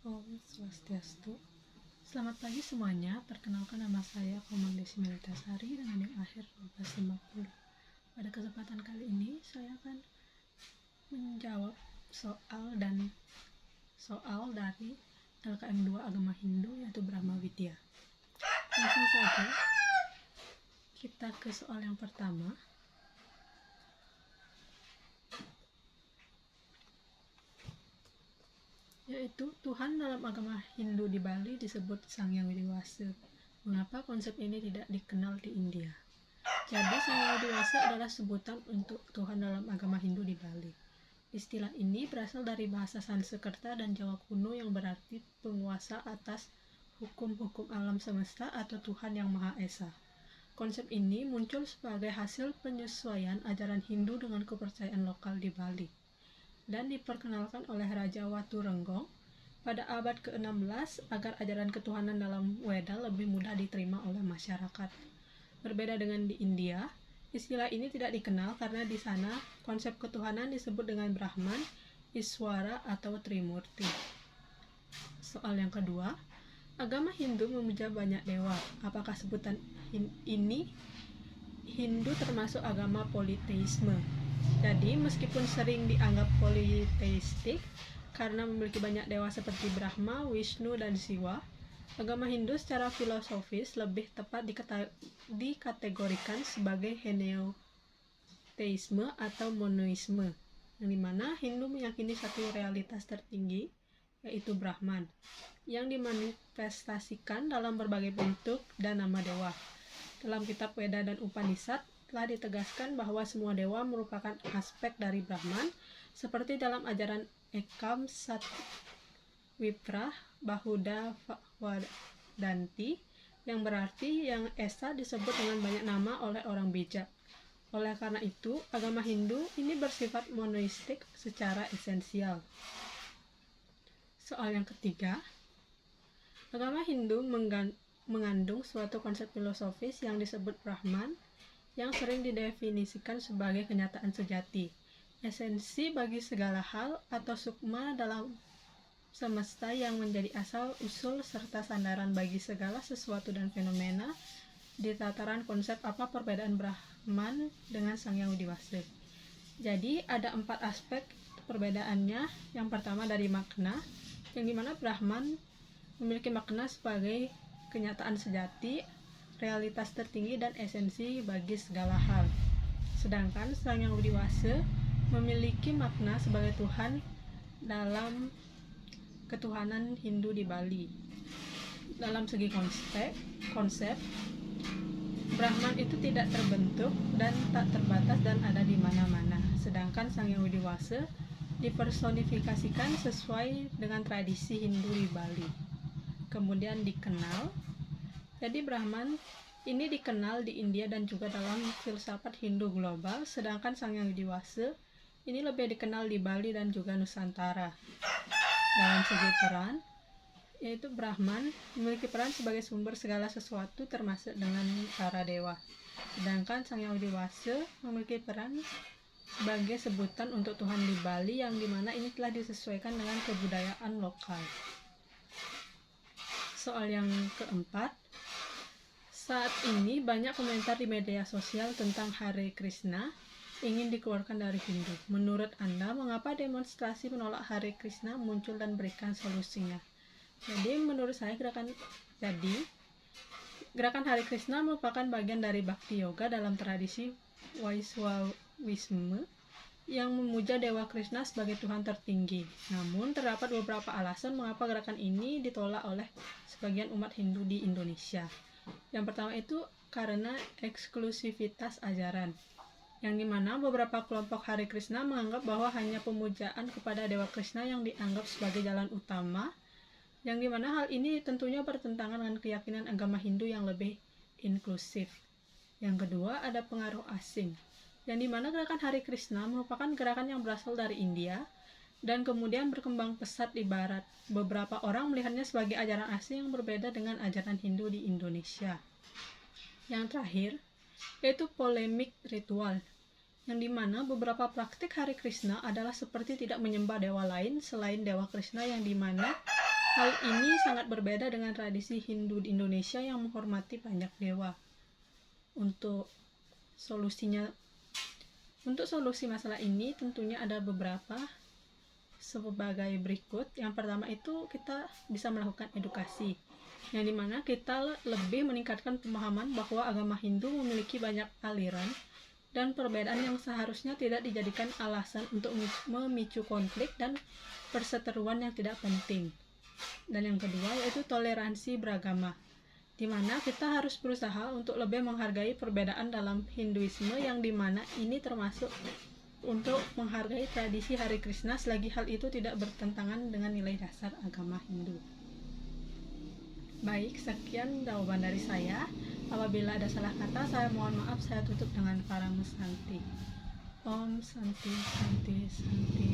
Om Swastiastu. Selamat pagi semuanya. Perkenalkan, nama saya Komang Desi Melitasari dengan NIM akhir 1250. Pada kesempatan kali ini saya akan menjawab soal dari LKM 2 Agama Hindu, yaitu Brahma Widya. Langsung saja kita ke soal yang pertama. Yaitu Tuhan dalam agama Hindu di Bali disebut Sang Hyang Widi-Wasa. Mengapa konsep ini tidak dikenal di India? Jadi Sang Hyang Widi-Wasa adalah sebutan untuk Tuhan dalam agama Hindu di Bali. Istilah ini berasal dari bahasa Sanskerta dan Jawa kuno yang berarti penguasa atas hukum-hukum alam semesta atau Tuhan yang Maha Esa. Konsep ini muncul sebagai hasil penyesuaian ajaran Hindu dengan kepercayaan lokal di Bali dan diperkenalkan oleh Raja Waturenggong pada abad ke-16 agar ajaran ketuhanan dalam Weda lebih mudah diterima oleh masyarakat. Berbeda dengan di India, istilah ini tidak dikenal karena di sana konsep ketuhanan disebut dengan Brahman, Iswara atau Trimurti. Soal yang kedua, agama Hindu memuja banyak dewa. Apakah sebutan ini Hindu termasuk agama politeisme? Jadi, meskipun sering dianggap politeistik karena memiliki banyak dewa seperti Brahma, Wisnu, dan Siwa, agama Hindu secara filosofis lebih tepat dikategorikan sebagai henoteisme atau monoisme, yang dimana Hindu meyakini satu realitas tertinggi, yaitu Brahman, yang dimanifestasikan dalam berbagai bentuk dan nama dewa. Dalam kitab Weda dan Upanishad telah ditegaskan bahwa semua dewa merupakan aspek dari Brahman, seperti dalam ajaran Ekam Satwipra Bahuda Wadanti, yang berarti yang Esa disebut dengan banyak nama oleh orang bijak. Oleh karena itu, agama Hindu ini bersifat monoistik secara esensial. Soal yang ketiga, agama Hindu mengandung suatu konsep filosofis yang disebut Brahman, yang sering didefinisikan sebagai kenyataan sejati, esensi bagi segala hal atau sukma dalam semesta yang menjadi asal usul serta sandaran bagi segala sesuatu dan fenomena. Di tataran konsep, apa perbedaan Brahman dengan Sang Hyang Widi-Wasa? Jadi ada 4 aspek perbedaannya. Yang pertama dari makna, yang dimana Brahman memiliki makna sebagai kenyataan sejati, realitas tertinggi, dan esensi bagi segala hal. Sedangkan Sang Hyang Widi-Wasa memiliki makna sebagai Tuhan dalam ketuhanan Hindu di Bali. Dalam segi konsep, Brahman itu tidak terbentuk dan tak terbatas dan ada di mana-mana. Sedangkan Sang Hyang Widi-Wasa dipersonifikasikan sesuai dengan tradisi Hindu di Bali. Kemudian dikenal. Jadi Brahman ini dikenal di India dan juga dalam filsafat Hindu global, sedangkan Sang Hyang Widi-Wasa ini lebih dikenal di Bali dan juga Nusantara. Dalam segi peran, yaitu Brahman memiliki peran sebagai sumber segala sesuatu termasuk dengan para dewa. Sedangkan Sang Hyang Widi-Wasa memiliki peran sebagai sebutan untuk Tuhan di Bali, yang dimana ini telah disesuaikan dengan kebudayaan lokal. Soal yang keempat, saat ini banyak komentar di media sosial tentang Hare Krishna ingin dikeluarkan dari Hindu. Menurut Anda, mengapa demonstrasi menolak Hare Krishna muncul dan berikan solusinya? Jadi menurut saya gerakan Hare Krishna merupakan bagian dari Bhakti Yoga dalam tradisi Vaishnavisme yang memuja Dewa Krishna sebagai Tuhan tertinggi. Namun terdapat beberapa alasan mengapa gerakan ini ditolak oleh sebagian umat Hindu di Indonesia. Yang pertama itu karena eksklusivitas ajaran, yang dimana beberapa kelompok Hare Krishna menganggap bahwa hanya pemujaan kepada Dewa Krishna yang dianggap sebagai jalan utama, yang dimana hal ini tentunya bertentangan dengan keyakinan agama Hindu yang lebih inklusif. Yang kedua, ada pengaruh asing, yang dimana gerakan Hare Krishna merupakan gerakan yang berasal dari India dan kemudian berkembang pesat di Barat. Beberapa orang melihatnya sebagai ajaran asing yang berbeda dengan ajaran Hindu di Indonesia. Yang terakhir, yaitu polemik ritual, yang dimana beberapa praktik Hare Krishna adalah seperti tidak menyembah dewa lain selain Dewa Krishna, yang dimana Hal ini sangat berbeda dengan tradisi Hindu di Indonesia yang menghormati banyak dewa. Untuk solusi masalah ini tentunya ada beberapa sebagai berikut. Yang pertama itu kita bisa melakukan edukasi, yang dimana kita lebih meningkatkan pemahaman bahwa agama Hindu memiliki banyak aliran dan perbedaan yang seharusnya tidak dijadikan alasan untuk memicu konflik dan perseteruan yang tidak penting. Dan yang kedua yaitu toleransi beragama, di mana kita harus berusaha untuk lebih menghargai perbedaan dalam Hinduisme, yang dimana ini termasuk untuk menghargai tradisi Hari Krishna selagi hal itu tidak bertentangan dengan nilai dasar agama Hindu. Baik, sekian jawaban dari saya. Apabila ada salah kata, saya mohon maaf. Saya tutup dengan Parang Santi. Om Santi Santi Santi.